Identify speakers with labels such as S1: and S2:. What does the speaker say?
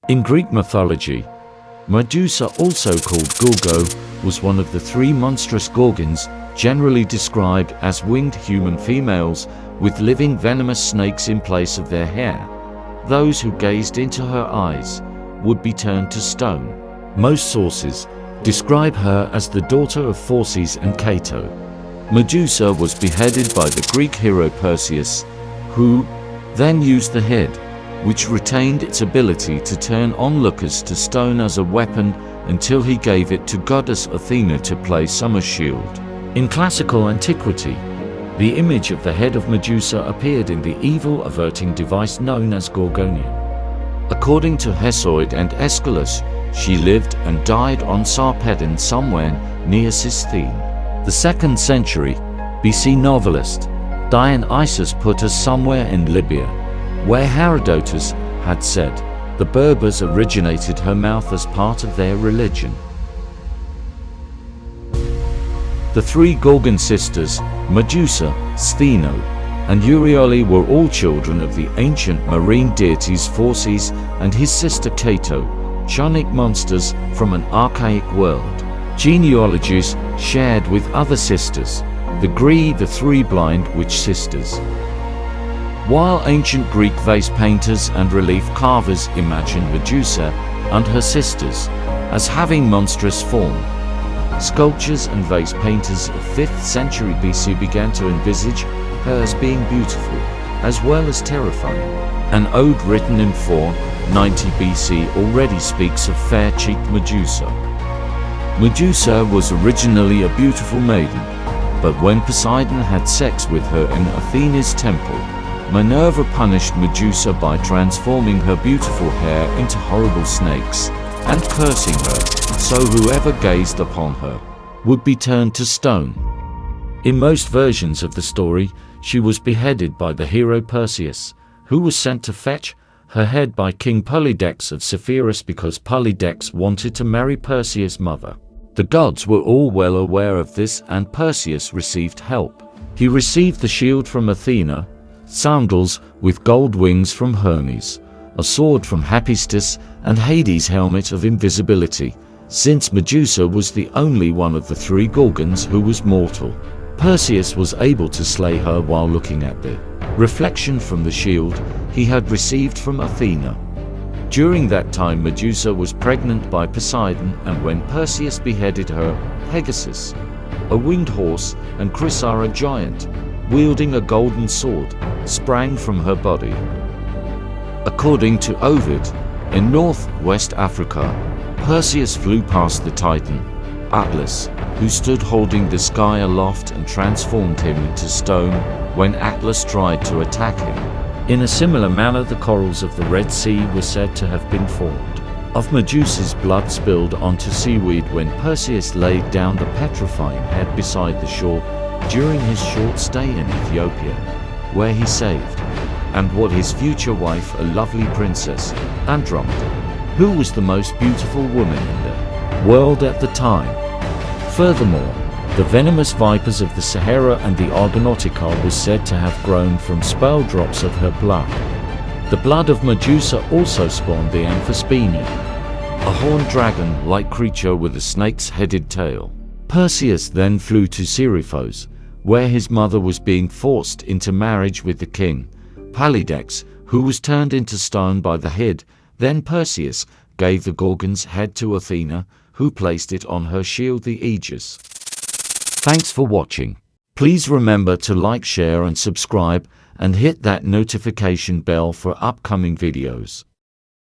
S1: In Greek mythology, Medusa, also called Gorgo, was one of the three monstrous gorgons, generally described as winged human females with living venomous snakes in place of their hair. Those who gazed into her eyes would be turned to stone. Most sources describe her as the daughter of Phorcys and Cato. Medusa was beheaded by the Greek hero Perseus, who then used the head, which retained its ability to turn onlookers to stone, as a weapon until he gave it to goddess Athena to play summer shield. In classical antiquity, the image of the head of Medusa appeared in the evil-averting device known as Gorgonian. According to Hesiod and Aeschylus, she lived and died on Sarpedon somewhere near Sistine. The 2nd century BC novelist Dionysius put us somewhere in Libya, where Herodotus had said the Berbers originated her mouth as part of their religion. The three Gorgon sisters, Medusa, Stheno, and Euryale, were all children of the ancient marine deities Phorcys and his sister Cato, chonic monsters from an archaic world. Genealogies shared with other sisters, the three blind witch sisters. While ancient Greek vase painters and relief carvers imagined Medusa and her sisters as having monstrous form, sculptors and vase painters of 5th century BC began to envisage her as being beautiful, as well as terrifying. An ode written in 490 BC already speaks of fair-cheeked Medusa. Medusa was originally a beautiful maiden, but when Poseidon had sex with her in Athena's temple, Minerva punished Medusa by transforming her beautiful hair into horrible snakes and cursing her, so whoever gazed upon her would be turned to stone. In most versions of the story, she was beheaded by the hero Perseus, who was sent to fetch her head by King Polydex of Zephyrus because Polydex wanted to marry Perseus' mother. The gods were all well aware of this, and Perseus received help. He received the shield from Athena, sandals with gold wings from Hermes, a sword from Hephaestus, and Hades' helmet of invisibility, since Medusa was the only one of the three Gorgons who was mortal. Perseus was able to slay her while looking at the reflection from the shield he had received from Athena. During that time, Medusa was pregnant by Poseidon, and when Perseus beheaded her, Pegasus, a winged horse, and Chrysa, a giant, wielding a golden sword, sprang from her body. According to Ovid, in northwest Africa, Perseus flew past the Titan, Atlas, who stood holding the sky aloft, and transformed him into stone when Atlas tried to attack him. In a similar manner, the corals of the Red Sea were said to have been formed of Medusa's blood spilled onto seaweed when Perseus laid down the petrifying head beside the shore during his short stay in Ethiopia, where he saved and what his future wife, a lovely princess, Andromeda, who was the most beautiful woman in the world at the time. Furthermore, the venomous vipers of the Sahara and the Argonautica was said to have grown from spell drops of her blood. The blood of Medusa also spawned the Amphisbaenia, a horned dragon-like creature with a snake's-headed tail. Perseus then flew to Seriphos, where his mother was being forced into marriage with the king, Polydex, who was turned into stone by the head. Then Perseus gave the Gorgon's head to Athena, who placed it on her shield, the Aegis. Thanks for watching. Please remember to like, share and subscribe, and hit that notification bell for upcoming videos.